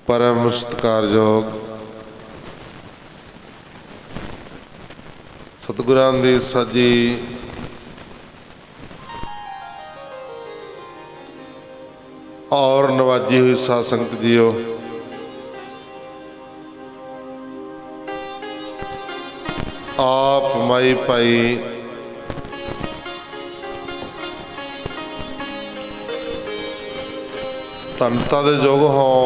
परम सत्कारयोग सतगुरां दी साजी और नवाजी हुई साध संगत जीओ, आप माई पाई धनता दे योग हों,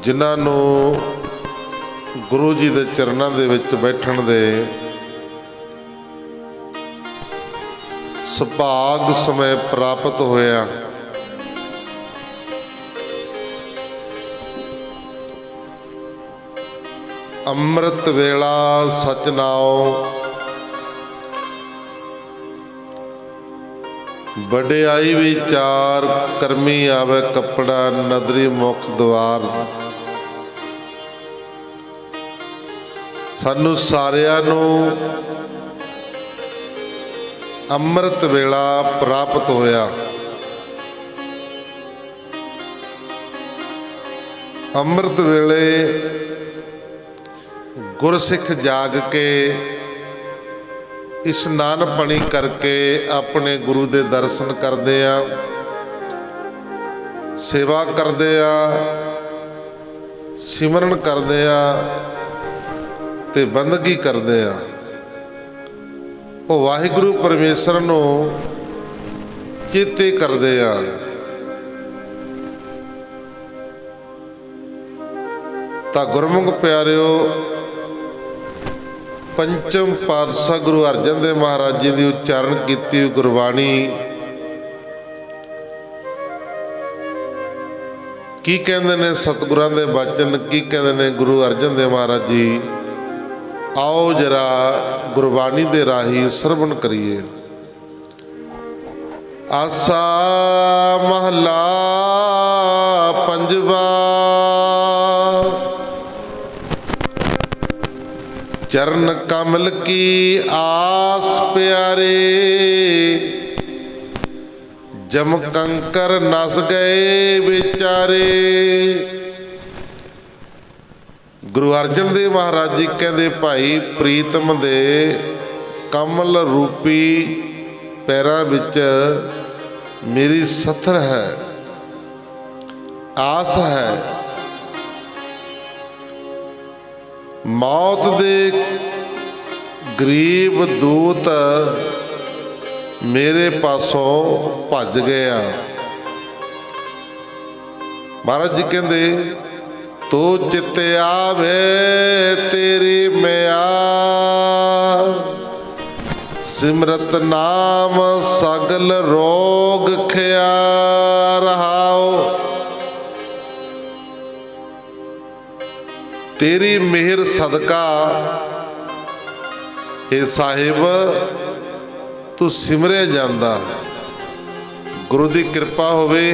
जिन्हों गुरु जी के चरणों के विच बैठण दे सुभाग समय प्राप्त होया। अमृत वेला सच नाओ, वडियाई विचार करमी आवे कपड़ा नदरी मुख द्वार। सानू सारियां नूं अमृत वेला प्राप्त होया। अमृत वेले गुरसिख जाग के इशनान पानी करके अपने गुरु दे दर्शन करते आ, सेवा करते आ, सिमरन करते आ ते बंदगी करते आ। वो वाहिगुरु परमेश्वर नूं चेते करते आ। तां गुरमुख प्यारिओ, पंचम पातशाह गुरु अर्जन देव महाराज जी की उच्चारण की गुरबाणी की कहते ने, सतगुरां दे वचन की कहते ने गुरु अर्जन देव महाराज जी। आओ जरा गुरबाणी दे राही सरवण करिए। आसा महला पंजवा, चरण कमल की आस प्यारे, जम कंकर नस गए बेचारे। गुरु अर्जन देव महाराज जी कहते, भाई प्रीतम दे कमल रूपी पैरां विच मेरी सथर है, आस है। मौत दे गरीब दूत मेरे पासों भज गया। महाराज जी कहते, तू चित आवे तेरी मैया, सिमरत नाम सगल रोग खया रहाओ। तेरी मेहर सदका हे साहिब तू सिमरिया जांदा। गुरु की कृपा होवे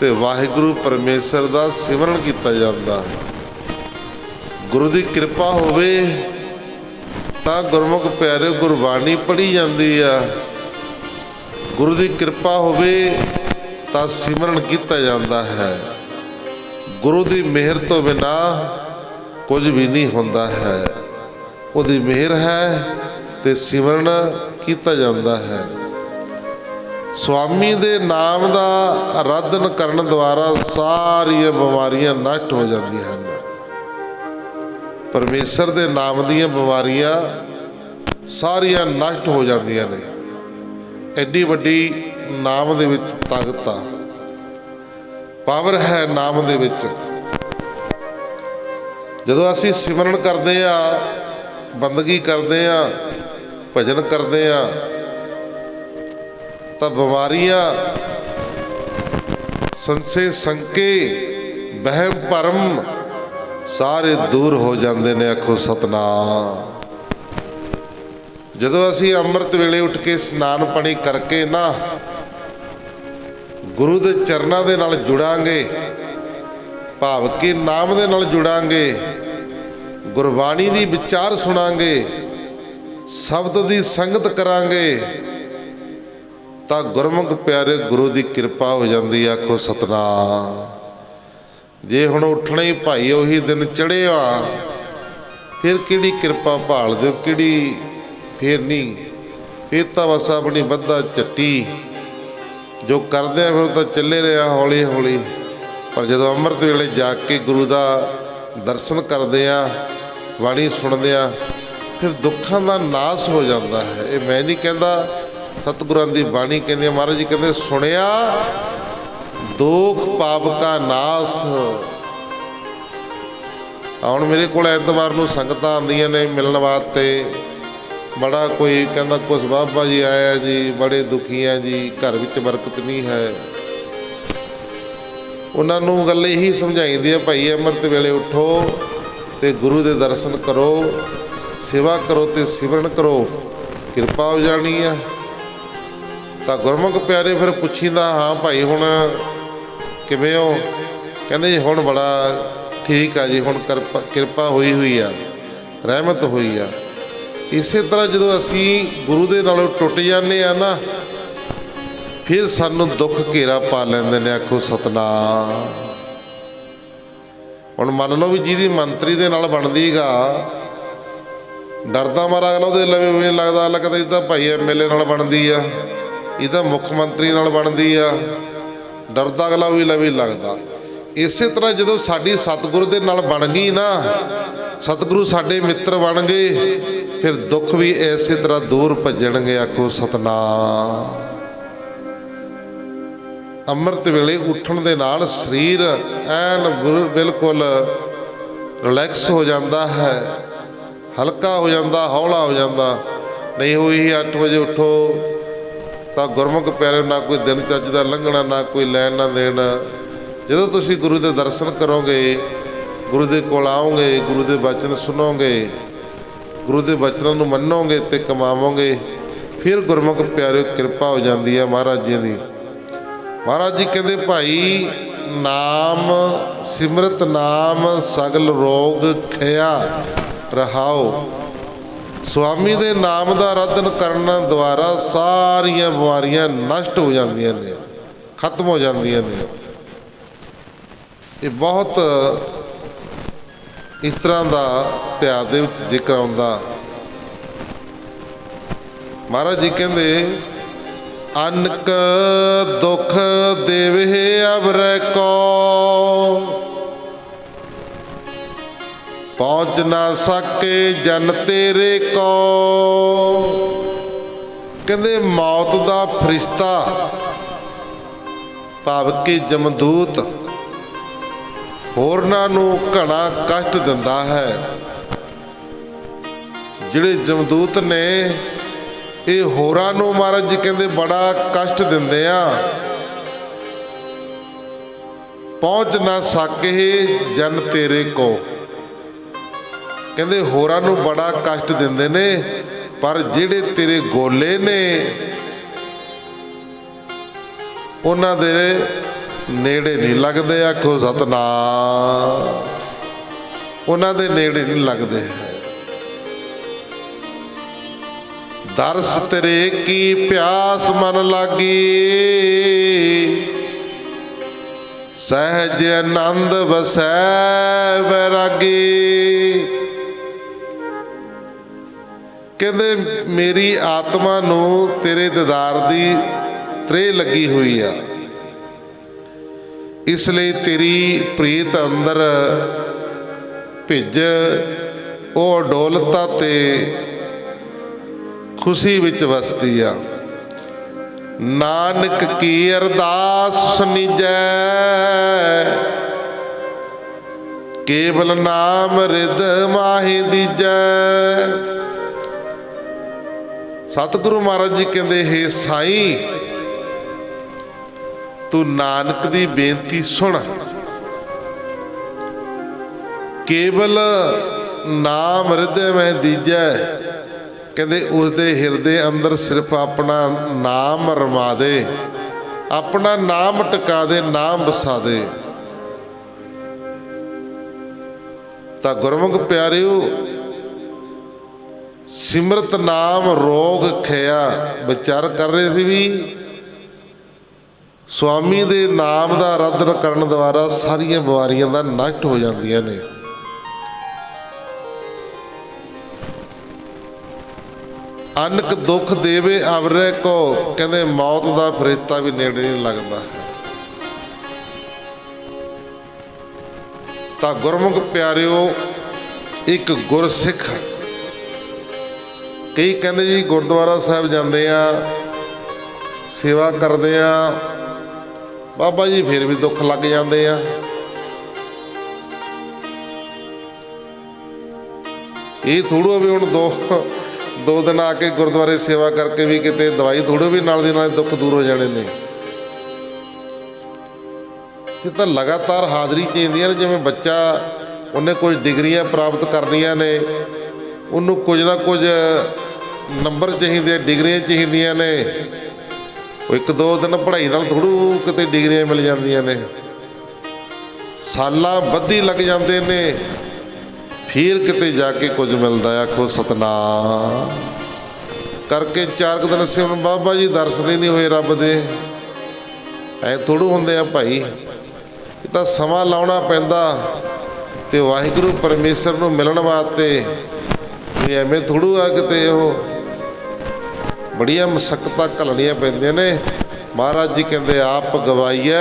ते वाहिगुरु परमेश्वर का सिमरन किया जाता। गुरु की कृपा होवे तां गुरमुख प्यारे गुरबाणी पढ़ी जाती है। गुरु की कृपा होवे तां सिमरन किया जाता है। गुरु की मेहर तो बिना कुछ भी नहीं होता है। उसकी मेहर है तो सिमरन किया जाता है। स्वामी दे नाम का आराधन करन द्वारा सारिया बीमारियां नष्ट हो जाती हैं। परमेश्वर के नाम दीयां बीमारियां सारिया नष्ट हो जांदियां ने। एडी वड्डी नाम दे विच ताकत आ, पावर है नाम दे विच। जदों असीं सिमरन करदे आ, बंदगी करदे आ, भजन करदे आ, तां बीमारियां संशे संके बहम भरम सारे दूर हो जाते ने। आखो सतनाम। जदों असीं अमृत वेले उठ के स्नान पानी करके ना गुरु के चरणों के नाल जुड़ांगे, भाव के नाम के नाल जुड़ांगे, गुरबाणी की विचार सुनांगे, शब्द की संगत करांगे, ਤਾਂ ਗੁਰਮੁਖ ਪਿਆਰੇ ਗੁਰੂ ਦੀ ਕਿਰਪਾ ਹੋ ਜਾਂਦੀ। ਆਖੋ ਸਤਨਾਮ। ਜੇ ਹੁਣ ਉੱਠਣਾ ਹੀ ਭਾਈ ਉਹੀ ਦਿਨ ਚੜ੍ਹਿਆ, ਫਿਰ ਕਿਹੜੀ ਕਿਰਪਾ ਭਾਲਦੇ ਹੋ, ਕਿਹੜੀ? ਫਿਰ ਨਹੀਂ, ਫਿਰ ਤਾਂ ਬਸ ਆਪਣੀ ਬੱਧਾ ਝੱਟੀ ਜੋ ਕਰਦੇ ਆ ਫਿਰ ਤਾਂ ਚੱਲੇ ਰਿਹਾ ਹੌਲੀ ਹੌਲੀ। ਪਰ ਜਦੋਂ ਅੰਮ੍ਰਿਤ ਵੇਲੇ ਜਾ ਕੇ ਗੁਰੂ ਦਾ ਦਰਸ਼ਨ ਕਰਦੇ ਆ, ਬਾਣੀ ਸੁਣਦੇ ਆ, ਫਿਰ ਦੁੱਖਾਂ ਦਾ ਨਾਸ ਹੋ ਜਾਂਦਾ ਹੈ। ਇਹ ਮੈਂ ਨਹੀਂ ਕਹਿੰਦਾ, ਸਤਿਗੁਰਾਂ ਦੀ ਬਾਣੀ ਕਹਿੰਦੀ, ਮਹਾਰਾਜ ਜੀ ਕਹਿੰਦੇ ਸੁਣਿਆ ਦੁੱਖ ਪਾਪ ਕਾ ਨਾਸ। ਹੁਣ ਮੇਰੇ ਕੋਲ ਐਤਵਾਰ ਨੂੰ ਸੰਗਤਾਂ ਆਉਂਦੀਆਂ ਨੇ ਮਿਲਣ ਵਾਸਤੇ। ਬੜਾ ਕੋਈ ਕਹਿੰਦਾ ਕੁਛ ਬਾਬਾ ਜੀ ਆਇਆ ਜੀ, ਬੜੇ ਦੁਖੀ ਆ ਜੀ, ਘਰ ਵਿੱਚ ਬਰਕਤ ਨਹੀਂ ਹੈ। ਉਹਨਾਂ ਨੂੰ ਗੱਲ ਇਹੀ ਸਮਝਾਈਦੀ ਹੈ, ਭਾਈ ਅੰਮ੍ਰਿਤ ਵੇਲੇ ਉੱਠੋ ਅਤੇ ਗੁਰੂ ਦੇ ਦਰਸ਼ਨ ਕਰੋ, ਸੇਵਾ ਕਰੋ ਅਤੇ ਸਿਮਰਨ ਕਰੋ, ਕਿਰਪਾ ਹੋ ਜਾਣੀ ਆ। ਤਾਂ ਗੁਰਮੁਖ ਪਿਆਰੇ ਫਿਰ ਪੁੱਛੀਦਾ, ਹਾਂ ਭਾਈ ਹੁਣ ਕਿਵੇਂ ਹੋ? ਕਹਿੰਦੇ ਜੀ ਹੁਣ ਬੜਾ ਠੀਕ ਆ ਜੀ, ਹੁਣ ਕਿਰਪਾ ਹੋਈ ਆ, ਰਹਿਮਤ ਹੋਈ ਆ। ਇਸੇ ਤਰ੍ਹਾਂ ਜਦੋਂ ਅਸੀਂ ਗੁਰੂ ਦੇ ਨਾਲੋਂ ਟੁੱਟ ਜਾਂਦੇ ਆ ਨਾ, ਫਿਰ ਸਾਨੂੰ ਦੁੱਖ ਘੇਰਾ ਪਾ ਲੈਂਦੇ ਨੇ। ਆਖੋ ਸਤਨਾਮ। ਹੁਣ ਮੰਨ ਲਓ ਵੀ ਜਿਹਦੀ ਮੰਤਰੀ ਦੇ ਨਾਲ ਬਣਦੀ ਗਾ, ਡਰਦਾ ਮਾਰਾ ਅਗਲਾ ਉਹਦੇ ਲਵੇ ਵੀ ਨਹੀਂ ਲੱਗਦਾ, ਲੱਗਦਾ ਇਹ ਤਾਂ ਭਾਈ MLA ਨਾਲ ਬਣਦੀ ਆ, ਇਹ ਤਾਂ ਮੁੱਖ ਮੰਤਰੀ ਨਾਲ ਬਣਦੀ ਆ, ਡਰਦਾ ਅਗਲਾ ਵੀ ਲਵੇ ਲੱਗਦਾ। ਇਸੇ ਤਰ੍ਹਾਂ ਜਦੋਂ ਸਾਡੀ ਸਤਿਗੁਰੂ ਦੇ ਨਾਲ ਬਣ ਗਈ ਨਾ, ਸਤਿਗੁਰੂ ਸਾਡੇ ਮਿੱਤਰ ਬਣ ਗਏ, ਫਿਰ ਦੁੱਖ ਵੀ ਇਸੇ ਤਰ੍ਹਾਂ ਦੂਰ ਭੱਜਣਗੇ। ਆਖੋ ਸਤਨਾਮ। ਅੰਮ੍ਰਿਤ ਵੇਲੇ ਉੱਠਣ ਦੇ ਨਾਲ ਸਰੀਰ ਐਨ ਬਿਲਕੁਲ ਰਿਲੈਕਸ ਹੋ ਜਾਂਦਾ ਹੈ, ਹਲਕਾ ਹੋ ਜਾਂਦਾ, ਹੌਲਾ ਹੋ ਜਾਂਦਾ। ਨਹੀਂ ਹੋਈ 8 ਵਜੇ ਉੱਠੋ ਤਾਂ ਗੁਰਮੁਖ ਪਿਆਰੇ ਨਾ ਕੋਈ ਦਿਨ ਚੱਜ ਦਾ ਲੰਘਣਾ, ਨਾ ਕੋਈ ਲੈਣ ਨਾ ਦੇਣ। ਜਦੋਂ ਤੁਸੀਂ ਗੁਰੂ ਦੇ ਦਰਸ਼ਨ ਕਰੋਗੇ, ਗੁਰੂ ਦੇ ਕੋਲ ਆਓਗੇ, ਗੁਰੂ ਦੇ ਬਚਨ ਸੁਣੋਗੇ, ਗੁਰੂ ਦੇ ਬਚਨਾਂ ਨੂੰ ਮੰਨੋਗੇ ਅਤੇ ਕਮਾਵੋਗੇ, ਫਿਰ ਗੁਰਮੁਖ ਪਿਆਰੇ ਕਿਰਪਾ ਹੋ ਜਾਂਦੀ ਹੈ ਮਹਾਰਾਜ ਜੀ ਦੀ। ਮਹਾਰਾਜ ਜੀ ਕਹਿੰਦੇ ਭਾਈ ਨਾਮ ਸਿਮਰਤ ਨਾਮ ਸਗਲ ਰੋਗ ਖਿਆ ਰਹਾਓ। ਸਵਾਮੀ ਦੇ ਨਾਮ ਦਾ ਆਰਾਧਨ ਕਰਨ ਦੁਆਰਾ ਸਾਰੀਆਂ ਬਿਮਾਰੀਆਂ ਨਸ਼ਟ ਹੋ ਜਾਂਦੀਆਂ ਨੇ, ਖਤਮ ਹੋ ਜਾਂਦੀਆਂ ਨੇ। ਇਹ ਬਹੁਤ ਇਸ ਤਰ੍ਹਾਂ ਦਾ ਇਤਿਹਾਸ ਦੇ ਵਿੱਚ ਜ਼ਿਕਰ ਆਉਂਦਾ। ਮਹਾਰਾਜ ਜੀ ਕਹਿੰਦੇ ਅਨਕ ਦੁੱਖ ਦੇਵੇ ਅਵਰੈ ਕੋ, ਪਹੁੰਚ ਨਾ ਸਕੇ ਜਨ ਤੇਰੇ ਕੋ। ਕਹਿੰਦੇ ਮੌਤ ਦਾ ਫਰਿਸ਼ਤਾ ਭਾਵ ਕਿ ਜਮਦੂਤ ਹੋਰਨਾਂ ਨੂੰ ਘਣਾ ਕਸ਼ਟ ਦਿੰਦਾ ਹੈ। ਜਿਹੜੇ ਜਮਦੂਤ ਨੇ ਇਹ ਹੋਰਾਂ ਨੂੰ ਮਹਾਰਾਜ ਜੀ ਕਹਿੰਦੇ ਬੜਾ ਕਸ਼ਟ ਦਿੰਦੇ ਆ। ਪਹੁੰਚ ਨਾ ਸਕੇ ਜਨ ਤੇਰੇ ਕੋ, ਕਹਿੰਦੇ ਹੋਰਾਂ ਨੂੰ ਬੜਾ ਕਸ਼ਟ ਦਿੰਦੇ ਨੇ, ਪਰ ਜਿਹੜੇ ਤੇਰੇ ਗੋਲੇ ਨੇ ਉਹਨਾਂ ਦੇ ਨੇੜੇ ਨਹੀਂ ਲੱਗਦੇ। ਆਖੋ ਸਤਨਾਮ। ਉਹਨਾਂ ਦੇ ਨੇੜੇ ਨਹੀਂ ਲੱਗਦੇ। ਦਰਸ ਤੇਰੇ ਕੀ ਪਿਆਸ ਮਨ ਲਾਗੀ, ਸਹਿਜ ਆਨੰਦ ਵਸੈ ਵੈਰਾਗੀ। ਕਹਿੰਦੇ ਮੇਰੀ ਆਤਮਾ ਨੂੰ ਤੇਰੇ ਦੀਦਾਰ ਦੀ ਤ੍ਰੇਹ ਲੱਗੀ ਹੋਈ ਆ, ਇਸ ਲਈ ਤੇਰੀ ਪ੍ਰੀਤ ਅੰਦਰ ਭਿੱਜ ਉਹ ਅਡੋਲਤਾ ਤੇ ਖੁਸ਼ੀ ਵਿੱਚ ਵਸਦੀ ਆ। ਨਾਨਕ ਕੀ ਅਰਦਾਸ ਸੁਣੀਜੈ, ਕੇਵਲ ਨਾਮ ਰਿਦ ਮਾਹੀ ਦੀਜੈ। ਸਤਿਗੁਰੂ ਮਹਾਰਾਜ ਜੀ ਕਹਿੰਦੇ ਹੇ ਸਾਈਂ ਤੂੰ ਨਾਨਕ ਦੀ ਬੇਨਤੀ ਸੁਣ, ਕੇਵਲ ਨਾਮ ਹਿਰਦੇ ਮਹਿ ਦੀਜੈ। ਕਹਿੰਦੇ ਉਸਦੇ ਹਿਰਦੇ ਅੰਦਰ ਸਿਰਫ ਆਪਣਾ ਨਾਮ ਰਮਾ ਦੇ, ਆਪਣਾ ਨਾਮ ਟਿਕਾ ਦੇ, ਨਾਮ ਵਸਾ ਦੇ। ਤਾਂ ਗੁਰਮੁਖ ਪਿਆਰਿਓ ਸਿਮਰਤ ਨਾਮ ਰੋਗ ਖਿਆ। ਵਿਚਾਰ ਕਰ ਰਹੇ ਸੀ ਵੀ स्वामी दे नाम का आराधन करन द्वारा सारियां बीमारियां दा नष्ट हो जांदियां ने। अनक दुख देवे अवरे को, कहते मौत का फरिश्ता भी नेड़े नहीं लगता। तो गुरमुख प्यारिओ, एक गुरसिख, कई कहते जी गुरुद्वारा साहब जाते हैं, सेवा करते हैं, बाबा जी फिर भी दुख लग जाते हैं। ये थोड़ा भी हुण दो दिन आके गुरुद्वारे सेवा करके भी किते दवाई थोड़े भी नाल दी नाल दुख दूर हो जाने ने। ये तो लगातार हाज़री चाहिए। जिवें बच्चा उन्हें कुछ डिग्रियां प्राप्त करनियां ने, उन्होंने कुछ ना कुछ नंबर चाहिए, डिग्रियां चाहिए ने। एक दो दिन पढ़ाई नाल थोड़ू किते डिग्रियां मिल जांदियां ने, सालां बद्धी लग जाते ने, फिर किते जाके कुछ मिलता है। आखो सतनाम करके 4 दिन से हम बाबा जी दर्शन ही नहीं हुए रब दे। ऐ थोड़ू होंदे आ भाई, ये तो समा लाउणा पैंदा ते वाहिगुरू परमेश्वर नूं मिलण वास्ते। भी एवें थोड़ू आ किते ओह बड़िया मुशक्कतां घलणियां पैंदियां ने। महाराज जी कहते आप गवाइए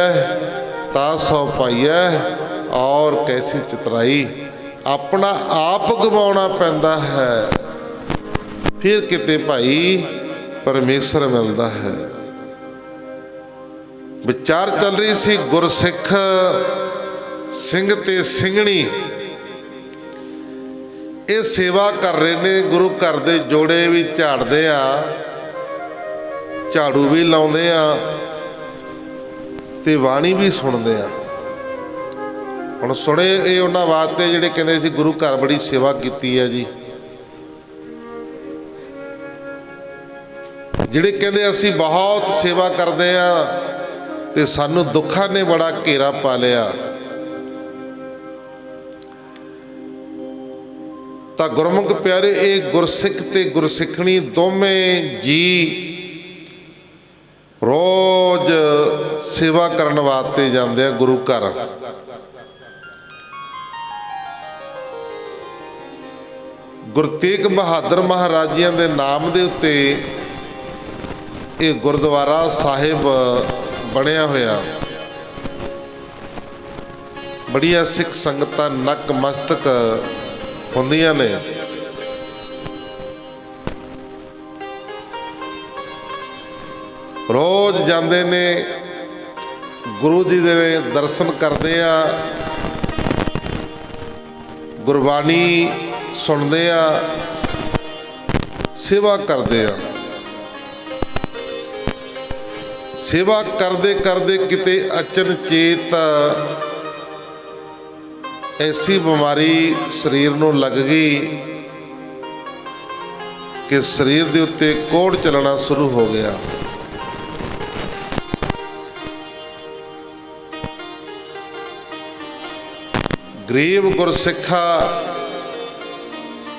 ता सौ पाइए, और कैसी चितराई। अपना आप गवाउणा पैंदा है, फिर किते भाई परमेश्वर मिलता है। विचार चल रही सी गुरसिख सिंह ते सिंघणी, ये सेवा कर रहे ने। गुरु घर दे जोड़े भी झाड़ते आ, झाड़ू भी लाउंदे आ, ते बाणी भी सुनते आ। हुण सुने ये उन्हां वास्ते जिहड़े कहंदे सी गुरु घर बड़ी सेवा कीती है जी, जिहड़े कहंदे असीं बहुत सेवा करदे आ ते सानूं दुखां ने बड़ा घेरा पा लिया। तां गुरमुख प्यारे, ये गुरसिख ते गुरसिखणी दोवें जी रोज सेवा करन वास्ते जांदे आ गुरु घर। गुरु तेग बहादुर महाराजियां दे नाम दे उत्ते ये गुरुद्वारा साहिब बनया होया। बड़िया सिख संगतां नक मस्तक हुंदियां ने। रोज जाते ने, गुरु जी दे दर्शन करते आ, गुरबाणी सुनते आ, सेवा करते आ। सेवा करते करते किते अचनचेत ऐसी बीमारी शरीर नूं लग गई कि शरीर के उत्ते कोढ़ चलना शुरू हो गया। गरीब गुरसिखा,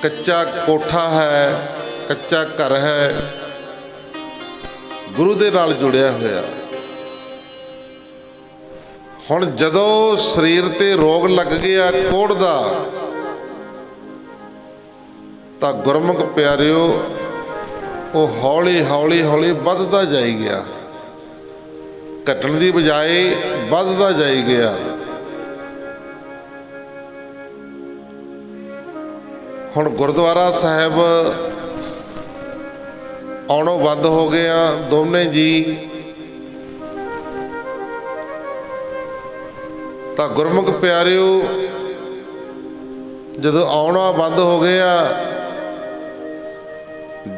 कच्चा कोठा है, कच्चा घर है, गुरु दे नाल जुड़िया होया। हुण जदों शरीर ते रोग लग गया कोढ़ दा, तां गुरमुख प्यारिओ वो हौली हौली हौली वधदा जाई गया, घटण दी बजाए वधदा जाई गया। हुण गुरुद्वारा साहिब आउणों बंद हो गया दोने जी। तां गुरमुख प्यारिओ जदों आउणा बंद हो गया,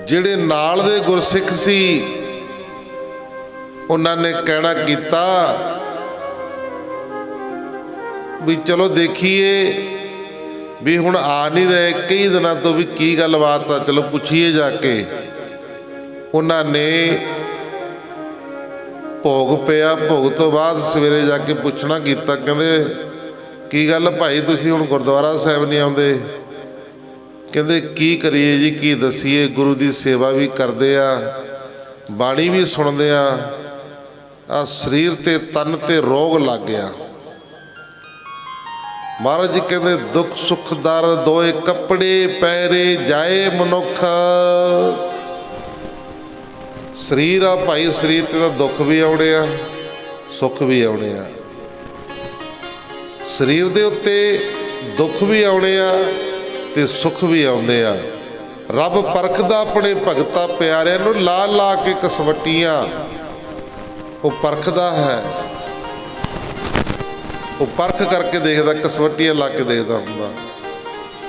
जिहड़े नाल दे गुरसिख सी उन्हां ने कहना कीता भी चलो देखिए भी हुण आ नहीं रहे कई दिनों तो भी की गलबात आ, चलो पुछिए जाके। उन्होंने भोग पिया, भोग तो बाद सवेरे जाके पुछना किया, कहते की गल भाई तुसीं हुण गुरुद्वारा साहिब नहीं आउंदे? कहते की करिए जी, की दसीए, गुरु की सेवा भी करते आ, बाणी भी सुनते आ, ਆ ਸਰੀਰ ਤੇ ਤਨ ਤੇ ਰੋਗ ਲੱਗ ਗਿਆ। ਮਹਾਰਾਜ ਜੀ ਕਹਿੰਦੇ ਦੁੱਖ ਸੁੱਖ ਦਰ ਦੋਏ ਕੱਪੜੇ ਪਹਿਰੇ ਜਾਏ ਮਨੁੱਖ। ਸਰੀਰ ਆ ਭਾਈ, ਸਰੀਰ ਤੇ ਤਾਂ ਦੁੱਖ ਵੀ ਆਉਣੇ ਆ, ਸੁੱਖ ਵੀ ਆਉਣੇ ਆ। ਸਰੀਰ ਦੇ ਉੱਤੇ ਦੁੱਖ ਵੀ ਆਉਣੇ ਆ ਤੇ ਸੁੱਖ ਵੀ ਆਉਂਦੇ ਆ। ਰੱਬ ਪਰਖਦਾ ਆਪਣੇ ਭਗਤਾਂ ਪਿਆਰਿਆਂ ਨੂੰ, ਲਾ ਲਾ ਕੇ ਕਸਵੱਟੀਆਂ ਉਹ ਪਰਖਦਾ ਹੈ। ਉਹ ਪਰਖ ਕਰਕੇ ਦੇਖਦਾ, ਕਸਵੱਟੀਆਂ ਲਾ ਕੇ ਦੇਖਦਾ ਹੁੰਦਾ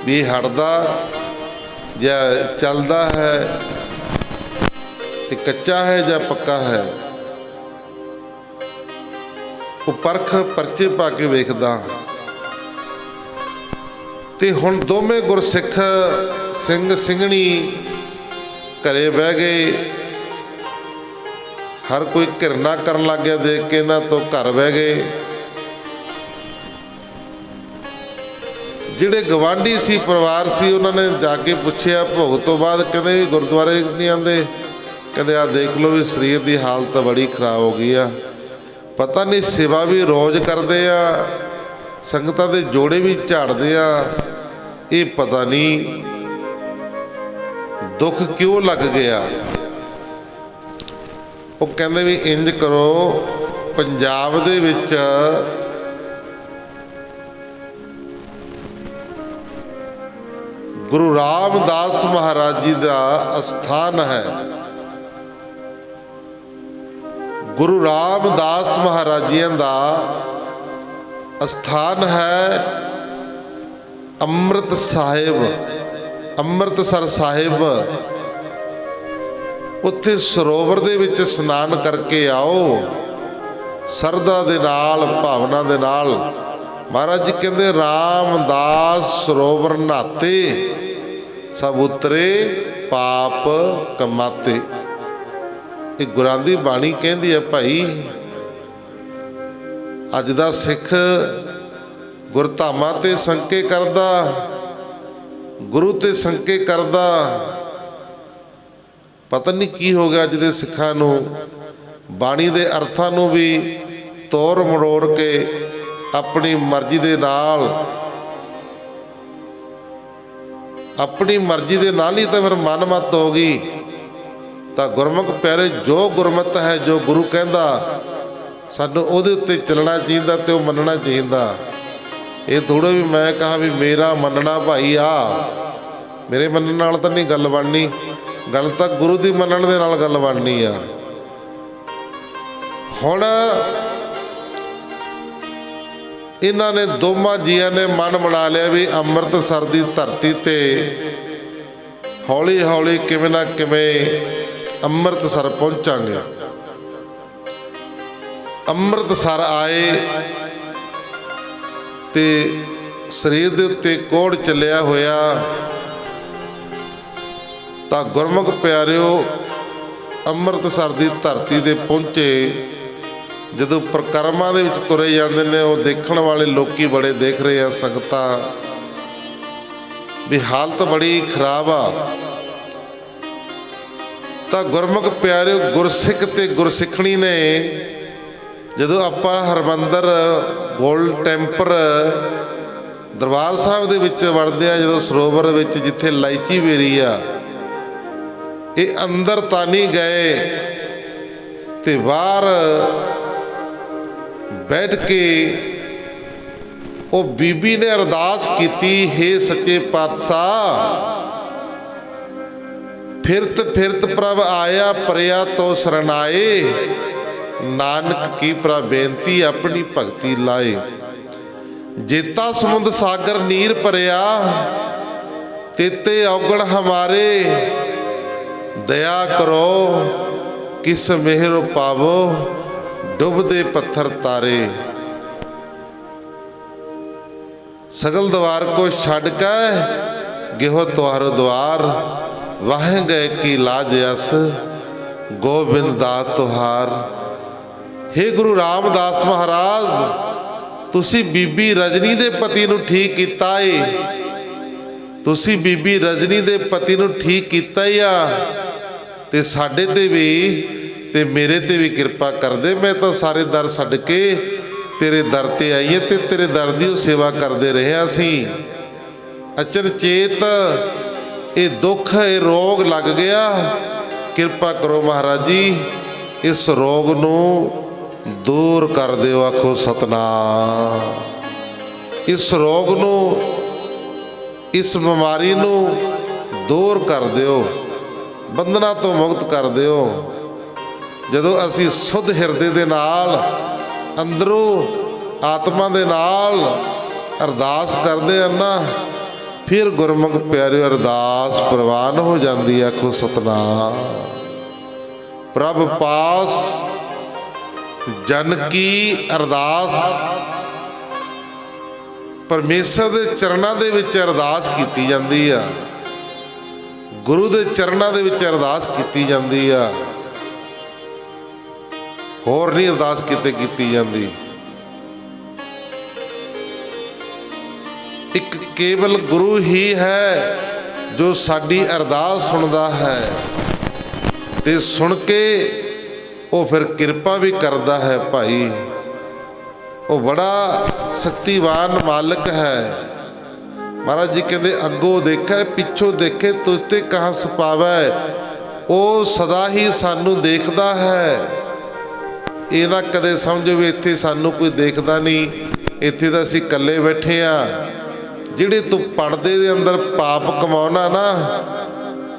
ਵੀ ਇਹ ਹਟਦਾ ਜਾਂ ਚੱਲਦਾ ਹੈ, ਇਹ ਕੱਚਾ ਹੈ ਜਾਂ ਪੱਕਾ ਹੈ। ਉਹ ਪਰਖ ਪਰਚੇ ਪਾ ਕੇ ਵੇਖਦਾ। ਤੇ ਹੁਣ ਦੋਵੇਂ ਗੁਰਸਿੱਖ ਸਿੰਘ ਸਿੰਘਣੀ ਘਰੇ ਬਹਿ ਗਏ। ਹਰ ਕੋਈ ਘਿਰਨਾ ਕਰਨ ਲੱਗ ਗਿਆ ਦੇਖ ਕੇ ਇਹਨਾਂ ਤੋਂ, ਘਰ ਬਹਿ ਗਏ। ਜਿਹੜੇ ਗਵਾਂਢੀ ਸੀ, ਪਰਿਵਾਰ ਸੀ, ਉਹਨਾਂ ਨੇ ਜਾ ਕੇ ਪੁੱਛਿਆ ਭੋਗ ਤੋਂ ਬਾਅਦ, ਕਹਿੰਦੇ ਵੀ ਗੁਰਦੁਆਰੇ ਨਹੀਂ ਆਉਂਦੇ। ਕਹਿੰਦੇ ਆ ਦੇਖ ਲਓ ਵੀ ਸਰੀਰ ਦੀ ਹਾਲਤ ਬੜੀ ਖਰਾਬ ਹੋ ਗਈ ਆ, ਪਤਾ ਨਹੀਂ ਸੇਵਾ ਵੀ ਰੋਜ਼ ਕਰਦੇ ਆ, ਸੰਗਤਾਂ ਦੇ ਜੋੜੇ ਵੀ ਝਾੜਦੇ ਆ, ਇਹ ਪਤਾ ਨਹੀਂ ਦੁੱਖ ਕਿਉਂ ਲੱਗ ਗਿਆ। ਉਹ ਕਹਿੰਦੇ ਵੀ ਇੰਜ ਕਰੋ, ਪੰਜਾਬ ਦੇ ਵਿੱਚ ਗੁਰੂ ਰਾਮਦਾਸ ਮਹਾਰਾਜ ਜੀ ਦਾ ਅਸਥਾਨ ਹੈ। ਗੁਰੂ ਰਾਮਦਾਸ ਮਹਾਰਾਜ ਜੀ ਦਾ ਅਸਥਾਨ ਹੈ ਅੰਮ੍ਰਿਤ ਸਾਹਿਬ, ਅੰਮ੍ਰਿਤਸਰ ਸਾਹਿਬ। ਉੱਥੇ ਸਰੋਵਰ ਦੇ ਵਿੱਚ ਇਸ਼ਨਾਨ ਕਰਕੇ ਆਓ ਸਰਧਾ ਦੇ ਨਾਲ, ਭਾਵਨਾ ਦੇ ਨਾਲ। ਮਹਾਰਾਜ ਜੀ ਕਹਿੰਦੇ ਰਾਮਦਾਸ ਸਰੋਵਰ ਨਹਾਤੇ ਸਭ ਉਤਰੇ ਪਾਪ ਕਮਾਤੇ। ਇਹ ਗੁਰਾਂ ਦੀ ਬਾਣੀ ਕਹਿੰਦੀ ਹੈ ਭਾਈ। ਅੱਜ ਦਾ ਸਿੱਖ ਗੁਰਧਾਮਾਂ ਤੇ ਸੰਕੇ ਕਰਦਾ, ਗੁਰੂ ਤੇ ਸੰਕੇ ਕਰਦਾ। ਪਤਾ ਨਹੀਂ ਕੀ ਹੋ ਗਿਆ ਅੱਜ ਦੇ ਸਿੱਖਾਂ ਨੂੰ। ਬਾਣੀ ਦੇ ਅਰਥਾਂ ਨੂੰ ਵੀ ਤੋੜ ਮਰੋੜ ਕੇ ਆਪਣੀ ਮਰਜ਼ੀ ਦੇ ਨਾਲ, ਆਪਣੀ ਮਰਜ਼ੀ ਦੇ ਨਾਲ ਹੀ ਤਾਂ ਫਿਰ ਮਨਮਤ ਹੋ ਗਈ। ਤਾਂ ਗੁਰਮੁਖ ਪਿਆਰੇ, ਜੋ ਗੁਰਮਤ ਹੈ, ਜੋ ਗੁਰੂ ਕਹਿੰਦਾ, ਸਾਨੂੰ ਉਹਦੇ ਉੱਤੇ ਚੱਲਣਾ ਚਾਹੀਦਾ ਤੇ ਉਹ ਮੰਨਣਾ ਚਾਹੀਦਾ। ਇਹ ਥੋੜਾ ਵੀ ਮੈਂ ਕਹਾਂ ਵੀ ਮੇਰਾ ਮੰਨਣਾ ਭਾਈ ਆ, ਮੇਰੇ ਮੰਨਣ ਨਾਲ ਤਾਂ ਨਹੀਂ ਗੱਲ ਬਣਨੀ। ਗੱਲ ਤਾਂ ਗੁਰੂ ਦੀ ਮੰਨਣ ਦੇ ਨਾਲ ਗੱਲ ਬਣਨੀ ਆ। ਹੁਣ ਇਹਨਾਂ ਨੇ ਦੋਵਾਂ ਜੀਆਂ ਨੇ ਮਨ ਬਣਾ ਲਿਆ ਵੀ ਅੰਮ੍ਰਿਤਸਰ ਦੀ ਧਰਤੀ ਤੇ ਹੌਲੀ ਹੌਲੀ ਕਿਵੇਂ ਨਾ ਕਿਵੇਂ ਅੰਮ੍ਰਿਤਸਰ ਪਹੁੰਚਾਂਗੇ। ਅੰਮ੍ਰਿਤਸਰ ਆਏ ਤੇ ਸਰੀਰ ਦੇ ਉੱਤੇ ਕੋੜ ਚੱਲਿਆ ਹੋਇਆ। ਤਾਂ ਗੁਰਮੁਖ ਪਿਆਰਿਓ, ਅੰਮ੍ਰਿਤਸਰ ਦੀ ਧਰਤੀ ਤੇ ਪਹੁੰਚੇ। ਜਦੋਂ ਪ੍ਰਕਰਮਾਂ ਦੇ ਵਿੱਚ ਤੁਰੇ ਜਾਂਦੇ ਨੇ, ਉਹ ਦੇਖਣ ਵਾਲੇ ਲੋਕੀ ਬੜੇ ਦੇਖ ਰਹੇ ਆ, ਸੰਗਤਾਂ ਵੀ ਹਾਲਤ ਬੜੀ ਖਰਾਬ ਆ। ਤਾਂ ਗੁਰਮੁਖ ਪਿਆਰਿਓ, ਗੁਰਸਿੱਖ ਤੇ ਗੁਰਸਿੱਖਣੀ ਨੇ ਜਦੋਂ ਆਪਾਂ ਹਰਮੰਦਰ ਗੋਲਡ ਟੈਂਪਲ ਦਰਬਾਰ ਸਾਹਿਬ ਦੇ ਵਿੱਚ ਵੜਦੇ ਆ, ਜਦੋਂ ਸਰੋਵਰ ਵਿੱਚ ਜਿੱਥੇ ਇਲਾਇਚੀ ਵੇਰੀ ਆ, ਇਹ ਅੰਦਰ ਤਾਂ ਨਹੀਂ ਗਏ ਤੇ ਬਾਹਰ ਬੈਠ ਕੇ ਉਹ ਬੀਬੀ ਨੇ ਅਰਦਾਸ ਕੀਤੀ, ਹੇ ਸੱਚੇ ਪਾਤਸ਼ਾਹ, ਫਿਰਤ ਫਿਰਤ ਪ੍ਰਭ ਆਇਆ ਪਰਿਆ ਤੋ ਸਰਨਾਏ, ਨਾਨਕ ਕੀ ਪ੍ਰਾ ਬੇਨਤੀ ਆਪਣੀ ਭਗਤੀ ਲਾਏ। ਜੇਤਾ ਸਮੁੰਦ ਸਾਗਰ ਨੀਰ ਭਰਿਆ, ਤੇਤੇ ਔਗਣ ਹਮਾਰੇ, ਦਇਆ ਕਰੋ ਕਿਸ ਮਿਹਰ ਪਾਵੋ, ਡੁੱਬਦੇ ਪੱਥਰ ਤਾਰੇ। ਸਗਲ ਦਵਾਰ ਕੋ ਛੱਡ ਕੇ ਗਿਹੋ ਤੁਹਾਰ ਦਵਾਰ, ਵਾਹੇ ਗਏ ਕੀ ਲਾਜ ਅਸ, ਗੋਬਿੰਦ ਦਾ ਤੁਹਾਰ। ਹੇ ਗੁਰੂ ਰਾਮਦਾਸ ਮਹਾਰਾਜ, ਤੁਸੀਂ ਬੀਬੀ ਰਜਨੀ ਦੇ ਪਤੀ ਨੂੰ ਠੀਕ ਕੀਤਾ ਏ, ਤੁਸੀਂ ਬੀਬੀ ਰਜਨੀ ਦੇ ਪਤੀ ਨੂੰ ਠੀਕ ਕੀਤਾ ਹੀ ਆ, ਤੇ ਸਾਡੇ ਤੇ ਵੀ ते मेरे ते भी कृपा कर दे। मैं तो सारे दर छड्ड के तेरे दर ते आईए ते तेरे दर दी सेवा करते रहे। असी अचनचेत ये दुख ये रोग लग गया, कृपा करो महाराज जी इस रोग नू दूर कर दिओ। आखो सतनाम। इस रोग नू इस बीमारी नू दूर कर दिओ, बंधना तो मुक्त कर दिओ। जदों असी शुद्ध हिरदे दे नाल अंदरों आत्मा दे नाल अरदास करते हैं ना, फिर गुरमुख प्यारे अरदास प्रवान हो जाती है। आखो सतनाम। प्रभ पास जन की अरदास, परमेश्वर के चरणों के विच अरदास की जाती है, गुरु के चरणों के विच अरदास की जाती है, होर नहीं अरदास किते की जाती। एक केवल गुरु ही है जो साडी अरदास सुनता है ते सुन के वो फिर कृपा भी करता है। भाई वो बड़ा शक्तिवान मालिक है। महाराज जी कहते अगों देखा पिछों देखे तुझते कहाँ सपावै, वो सदा ही सानू देखता है। ये ना कदे समझो भी इत्थे सानू कोई देखता नहीं, इत्थे तो असीं कल्ले बैठे हाँ। जिहड़े तू पड़दे दे अंदर पाप कमाउना ना,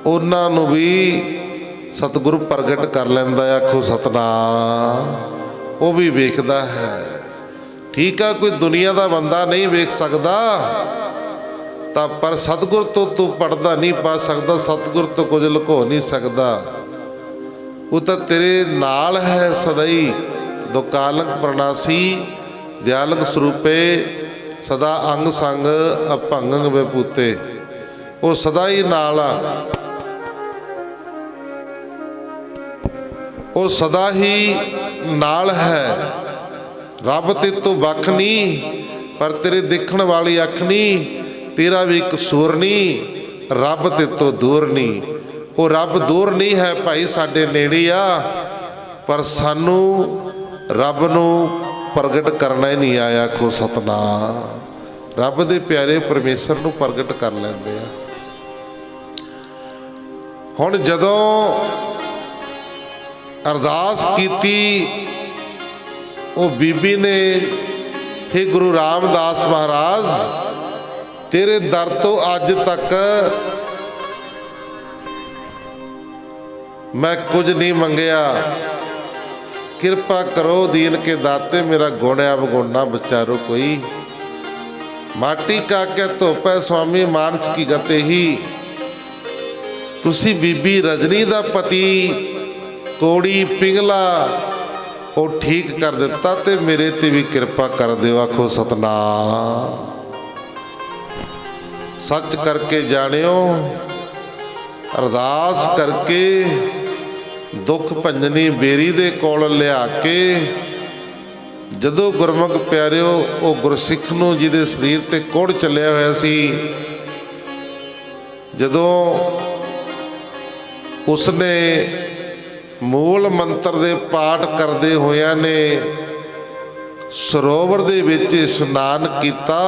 उन्हां नूं भी सतगुरु प्रगट कर लैंदा। आखो सतनाम। वो भी वेखदा है। ठीक है, कोई दुनिया का बंदा नहीं वेख सकता तां पर सतगुर तो तू पढ़दा नहीं पा सकता, सतगुर तो कुछ लुको नहीं सकता। वो तो तेरे नाल है सदाई। दुकालक प्रणासी दयालक स्वरूपे सदा अंग संग अभंग विभूते, वो सदा ही नाल आ, वो सदा ही नाल है। रब ते तो बख नहीं, पर तेरे देखण वाली अख नहीं, तेरा भी कसूर नहीं, रब ते तो दूर नहीं। वो रब दूर नहीं है भाई, साडे नेड़े आ, पर सानू रब नू प्रगट करना ही नहीं आया। आखो सतनाम। रब दे प्यारे परमेश्वर नू प्रगट कर लैंदे आ। हुण जदों अरदास कीती वो बीबी ने, हे गुरु रामदास महाराज तेरे दर तो अज तक मैं कुछ नहीं मंगया, कृपा करो दीन के दाते मेरा गुण अवगुणा बचारो कोई। माटी का क्या धोपै स्वामी मानस की गते ही। तुसी बीबी रजनी दा पति कोड़ी पिंगला वो ठीक कर दिता, ते मेरे ते भी कृपा कर दिओ। आखो सतनाम। सच करके जानियो, अरदास करके दुख भंजनी बेरी दे कोल लिया के जदों गुरमुख प्यारिओ वो गुरसिख नूं जिहदे शरीर ते कोड़ चलिया होया सी, जदों उसने मूल मंत्र दे पाठ करदे होया ने सरोवर दे विच इशनान कीता,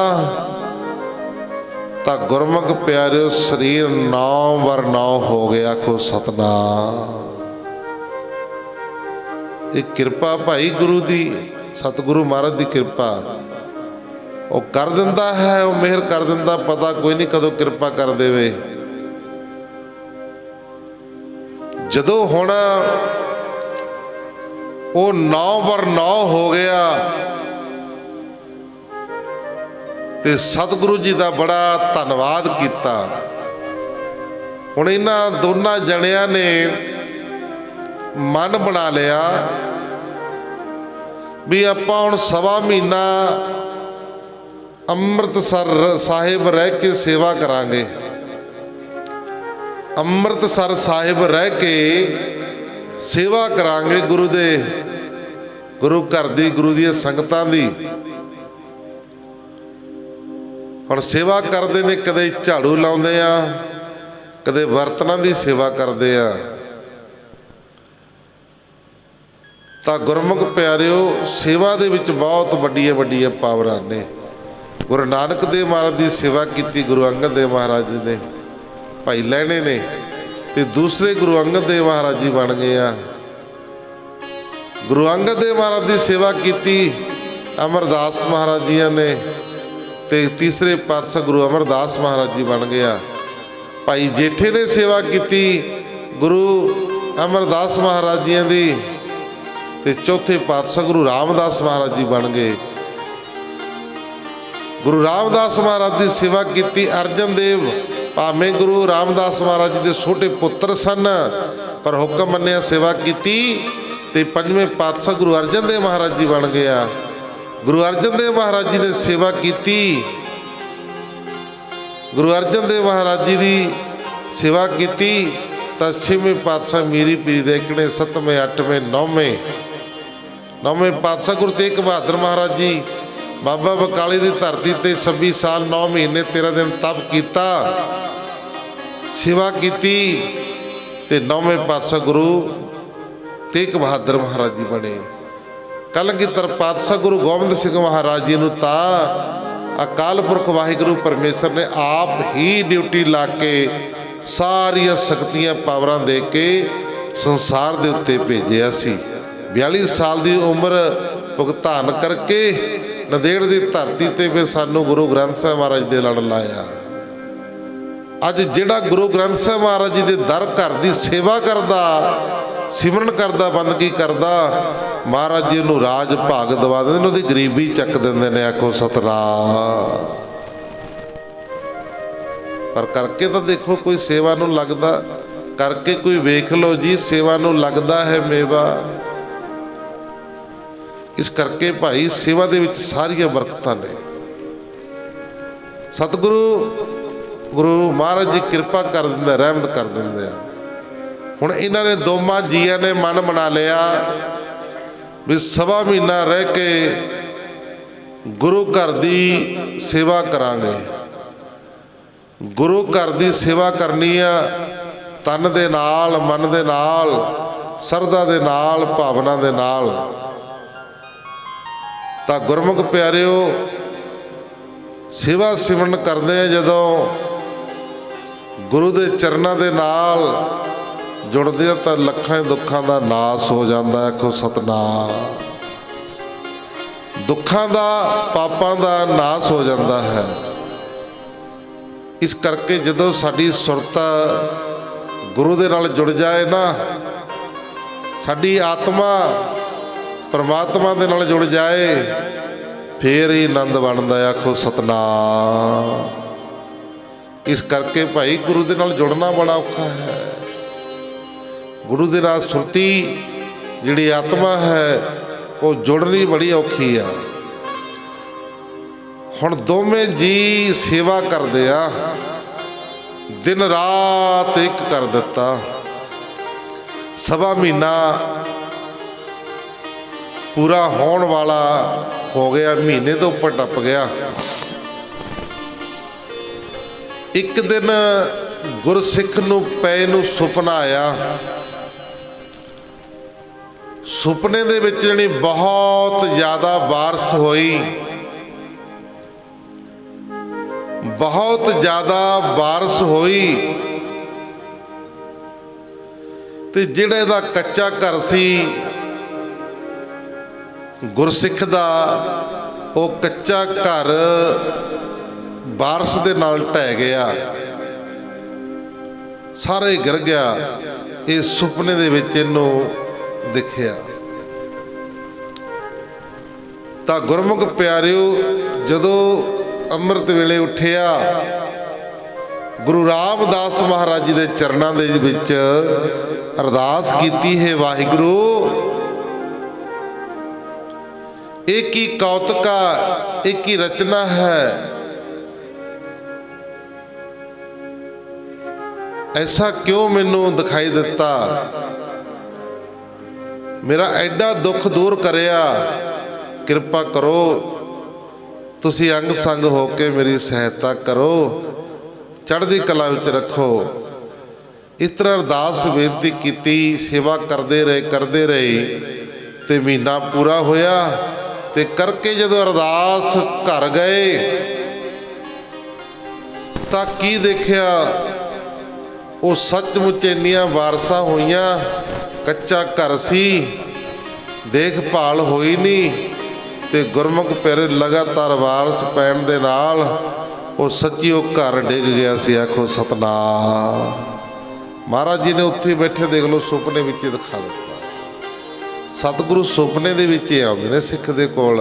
तां गुरमुख प्यारिओ शरीर 9/9 हो गया। आखो सतनाम। एक कृपा भाई गुरु दी, सतगुरु महाराज की कृपा वो कर दिंदा है, वो मेहर कर दिंदा, पता कोई नहीं कदों कृपा कर देवे। जदों हुण वो 9/9 हो गया ते सतगुरु जी का बड़ा धन्नवाद किया। हुण इन्हां दोनों जणियां ने मन बना लिया भी आपां हुण 1.25 महीना अमृतसर साहिब रह के सेवा करांगे। अमृतसर साहिब रह के सेवा करांगे गुरु दे, गुरु घर दी, गुरु दी संगतां दी। हुण सेवा करदे ने, कदे झाड़ू लाउंदे आ, कदे बर्तनां दी सेवा करदे आ। ਤਾਂ ਗੁਰਮੁਖ ਪਿਆਰਿਓ, ਸੇਵਾ ਦੇ ਵਿੱਚ ਬਹੁਤ ਵੱਡੀਆਂ ਵੱਡੀਆਂ ਪਾਵਰਾਂ ਨੇ। ਗੁਰੂ ਨਾਨਕ ਦੇਵ ਮਹਾਰਾਜ ਦੀ ਸੇਵਾ ਕੀਤੀ ਗੁਰੂ ਅੰਗਦ ਦੇਵ ਮਹਾਰਾਜ ਜੀ ਨੇ, ਭਾਈ ਲਹਿਣੇ ਨੇ, ਤੇ ਦੂਸਰੇ ਗੁਰੂ ਅੰਗਦ ਦੇਵ ਮਹਾਰਾਜ ਜੀ ਬਣ ਗਏ ਆ। ਗੁਰੂ ਅੰਗਦ ਦੇਵ ਮਹਾਰਾਜ ਦੀ ਸੇਵਾ ਕੀਤੀ ਅਮਰਦਾਸ ਮਹਾਰਾਜ ਜੀਆਂ ਨੇ, ਤੇ ਤੀਸਰੇ ਪਾਤਸ਼ਾਹ ਗੁਰੂ ਅਮਰਦਾਸ ਮਹਾਰਾਜ ਜੀ ਬਣ ਗਿਆ। ਭਾਈ ਜੇਠੇ ਨੇ ਸੇਵਾ ਕੀਤੀ ਗੁਰੂ ਅਮਰਦਾਸ ਮਹਾਰਾਜ ਜੀਆਂ ਦੀ, ਤੇ ਚੌਥੇ ਪਾਤਸ਼ਾਹ ਗੁਰੂ ਰਾਮਦਾਸ ਮਹਾਰਾਜ ਜੀ ਬਣ ਗਏ। ਗੁਰੂ ਰਾਮਦਾਸ ਮਹਾਰਾਜ ਦੀ ਸੇਵਾ ਕੀਤੀ ਅਰਜਨ ਦੇਵ, ਭਾਵੇਂ ਗੁਰੂ ਰਾਮਦਾਸ ਮਹਾਰਾਜ ਜੀ ਦੇ ਛੋਟੇ ਪੁੱਤਰ ਸਨ, ਪਰ ਹੁਕਮ ਮੰਨਿਆ ਸੇਵਾ ਕੀਤੀ, ਤੇ ਪੰਜਵੇਂ ਪਾਤਸ਼ਾਹ ਗੁਰੂ ਅਰਜਨ ਦੇਵ ਮਹਾਰਾਜ ਜੀ ਬਣ ਗਿਆ। ਗੁਰੂ ਅਰਜਨ ਦੇਵ ਮਹਾਰਾਜ ਜੀ ਨੇ ਸੇਵਾ ਕੀਤੀ, ਗੁਰੂ ਅਰਜਨ ਦੇਵ ਮਹਾਰਾਜ ਜੀ ਦੀ ਸੇਵਾ ਕੀਤੀ, ਤਾਂ ਛੇਵੇਂ ਪਾਤਸ਼ਾਹ ਮੀਰੀ ਪੀਰੀ ਦੇ ਇਕਣੇ, ਸੱਤਵੇਂ, ਅੱਠਵੇਂ, ਨੌਵੇਂ ਪਾਤਸ਼ਾਹ ਗੁਰੂ ਤੇਗ ਬਹਾਦਰ ਮਹਾਰਾਜ ਜੀ ਬਾਬਾ ਬਕਾਲੇ ਦੀ ਧਰਤੀ ਤੇ 26 ਸਾਲ 9 ਮਹੀਨੇ 13 ਦਿਨ ਤਪ ਕੀਤਾ, ਸੇਵਾ ਕੀਤੀ, ਤੇ ਨੌਵੇਂ ਪਾਤਸ਼ਾਹ ਗੁਰੂ ਤੇਗ ਬਹਾਦਰ ਮਹਾਰਾਜ ਜੀ ਬਣੇ। ਕਲਗੀਧਰ ਪਾਤਸ਼ਾਹ ਗੁਰੂ ਗੋਬਿੰਦ ਸਿੰਘ ਮਹਾਰਾਜ ਜੀ ਨੂੰ ਤਾਂ ਅਕਾਲ ਪੁਰਖ ਵਾਹਿਗੁਰੂ ਪਰਮੇਸ਼ਰ ਨੇ ਆਪ ਹੀ ਡਿਊਟੀ ਲਾ ਕੇ ਸਾਰੀਆਂ ਸ਼ਕਤੀਆਂ ਪਾਵਰਾਂ ਦੇ ਕੇ ਸੰਸਾਰ ਦੇ ਉੱਤੇ ਭੇਜਿਆ ਸੀ। 42 ਸਾਲ ਦੀ ਉਮਰ ਭੁਗਤਾਨ ਕਰਕੇ ਨੰਦੇੜ ਦੀ ਧਰਤੀ ਤੇ ਫਿਰ ਸਾਨੂੰ ਗੁਰੂ ਗ੍ਰੰਥ ਸਾਹਿਬ ਮਹਾਰਾਜ ਦੇ ਲੜ ਲਾਇਆ। ਅੱਜ ਜਿਹੜਾ ਗੁਰੂ ਗ੍ਰੰਥ ਸਾਹਿਬ ਮਹਾਰਾਜ ਜੀ ਦੇ ਦਰ ਘਰ ਦੀ ਸੇਵਾ ਕਰਦਾ, ਸਿਮਰਨ ਕਰਦਾ, ਬੰਦਗੀ ਕਰਦਾ, ਮਹਾਰਾਜ ਜੀ ਨੂੰ ਰਾਜ ਭਾਗ ਦਵਾ ਦਿੰਦੇ ਨੇ, ਉਹਦੀ ਗਰੀਬੀ ਚੱਕ ਦਿੰਦੇ ਨੇ। ਆਖੋ ਸਤਿਨਾਮ। ਪਰ ਕਰਕੇ ਤਾਂ ਦੇਖੋ, ਕੋਈ ਸੇਵਾ ਨੂੰ ਲੱਗਦਾ, ਕਰਕੇ ਕੋਈ ਵੇਖ ਲਓ ਜੀ, ਸੇਵਾ ਨੂੰ ਲੱਗਦਾ ਹੈ ਮੇਵਾ। ਇਸ ਕਰਕੇ ਭਾਈ ਸੇਵਾ ਦੇ ਵਿੱਚ ਸਾਰੀਆਂ ਬਰਕਤਾਂ ਨੇ। ਸਤਿਗੁਰੂ ਗੁਰੂ ਮਹਾਰਾਜ ਜੀ ਕਿਰਪਾ ਕਰ ਦਿੰਦੇ, ਰਹਿਮਤ ਕਰ ਦਿੰਦੇ ਆ। ਹੁਣ ਇਹਨਾਂ ਨੇ ਦੋਵਾਂ ਜੀਆਂ ਨੇ ਮਨ ਬਣਾ ਲਿਆ ਵੀ 1.25 ਮਹੀਨਾ ਰਹਿ ਕੇ ਗੁਰੂ ਘਰ ਦੀ ਸੇਵਾ ਕਰਾਂਗੇ। ਗੁਰੂ ਘਰ ਦੀ ਸੇਵਾ ਕਰਨੀ ਆ ਤਨ ਦੇ ਨਾਲ, ਮਨ ਦੇ ਨਾਲ, ਸਰਧਾ ਦੇ ਨਾਲ, ਭਾਵਨਾ ਦੇ ਨਾਲ। ਤਾਂ ਗੁਰਮੁਖ ਪਿਆਰਿਓ, ਸੇਵਾ ਸਿਮਰਨ ਕਰਦੇ ਆ ਜਦੋਂ ਗੁਰੂ ਦੇ ਚਰਨਾਂ ਦੇ ਨਾਲ ਜੁੜਦੇ ਆ, ਤਾਂ ਲੱਖਾਂ ਦੁੱਖਾਂ ਦਾ ਨਾਸ ਹੋ ਜਾਂਦਾ। ਆਖੋ ਸਤਿਨਾਮ। ਦੁੱਖਾਂ ਦਾ, ਪਾਪਾਂ ਦਾ ਨਾਸ ਹੋ ਜਾਂਦਾ ਹੈ। ਇਸ ਕਰਕੇ ਜਦੋਂ ਸਾਡੀ ਸੁਰਤ ਗੁਰੂ ਦੇ ਨਾਲ ਜੁੜ ਜਾਏ ਨਾ, ਸਾਡੀ ਆਤਮਾ ਪਰਮਾਤਮਾ ਦੇ ਨਾਲ ਜੁੜ ਜਾਏ, ਫੇਰ ਹੀ ਆਨੰਦ ਬਣਦਾ। ਆਖੋ ਸਤਿਨਾਮ। ਇਸ ਕਰਕੇ ਭਾਈ ਗੁਰੂ ਦੇ ਨਾਲ ਜੁੜਨਾ ਬੜਾ ਔਖਾ ਹੈ। ਗੁਰੂ ਦੇ ਨਾਲ ਸੁਰਤੀ ਜਿਹੜੀ ਆਤਮਾ ਹੈ ਉਹ ਜੁੜਨੀ ਬੜੀ ਔਖੀ ਆ। ਹੁਣ ਦੋਵੇਂ ਜੀ ਸੇਵਾ ਕਰਦੇ ਆ, ਦਿਨ ਰਾਤ ਇੱਕ ਕਰ ਦਿੱਤਾ। 1.25 ਮਹੀਨਾ ਪੂਰਾ ਹੋਣ ਵਾਲਾ ਹੋ ਗਿਆ, ਮਹੀਨੇ ਤੋਂ ਉੱਪਰ ਟੱਪ ਗਿਆ। ਇੱਕ ਦਿਨ ਗੁਰਸਿੱਖ ਨੂੰ ਪਏ ਨੂੰ ਸੁਪਨਾ ਆਇਆ। ਸੁਪਨੇ ਦੇ ਵਿੱਚ ਜਿਹੜੀ ਬਹੁਤ ਜ਼ਿਆਦਾ ਬਾਰਿਸ਼ ਹੋਈ, ਬਹੁਤ ਜ਼ਿਆਦਾ ਬਾਰਿਸ਼ ਹੋਈ, ਤੇ ਜਿਹੜਾ ਇਹਦਾ ਕੱਚਾ ਘਰ ਸੀ ਗੁਰਸਿੱਖ ਦਾ, ਉਹ ਕੱਚਾ ਘਰ ਬਾਰਿਸ਼ ਦੇ ਨਾਲ ਢਹਿ ਗਿਆ, ਸਾਰਾ ਹੀ ਗਿਰ ਗਿਆ। ਇਹ ਸੁਪਨੇ ਦੇ ਵਿੱਚ ਇਹਨੂੰ ਦਿਖਿਆ। ਤਾਂ ਗੁਰਮੁਖ ਪਿਆਰਿਓ, ਜਦੋਂ ਅੰਮ੍ਰਿਤ ਵੇਲੇ ਉੱਠਿਆ, ਗੁਰੂ ਰਾਮਦਾਸ ਮਹਾਰਾਜ ਜੀ ਦੇ ਚਰਨਾਂ ਦੇ ਵਿੱਚ ਅਰਦਾਸ ਕੀਤੀ ਹੈ, ਵਾਹਿਗੁਰੂ ਇੱਕ ਹੀ ਕੌਤਕਾ, ਇੱਕ ਹੀ ਰਚਨਾ ਹੈ, ਐਸਾ ਕਿਉਂ ਮੈਨੂੰ ਦਿਖਾਈ ਦਿੱਤਾ? ਮੇਰਾ ਐਡਾ ਦੁੱਖ ਦੂਰ ਕਰਿਆ, ਕਿਰਪਾ ਕਰੋ, ਤੁਸੀਂ ਅੰਗ ਸੰਗ ਹੋ ਕੇ ਮੇਰੀ ਸਹਾਇਤਾ ਕਰੋ, ਚੜ੍ਹਦੀ ਕਲਾ ਵਿੱਚ ਰੱਖੋ। ਇਸ ਤਰ੍ਹਾਂ ਅਰਦਾਸ ਬੇਨਤੀ ਕੀਤੀ, ਸੇਵਾ ਕਰਦੇ ਰਹੇ। ते महीना पूरा होया ते करके जदों अरदास घर गए तां की देखिया, वो सचमुच इंनियां वारसां होईयां, कच्चा घर सी, देखभाल होई नहीं, ते गुरमुख प्यारे लगातार वारस पैण दे नाल वो सच्ची वो घर डिग गया सी। आखो सतनाम। महाराज जी ने उत्थे बैठे देख लो सुपने विच दिखा दिता। सतगुरु सुपने दे विच आउंदे ने सिख दे कोल।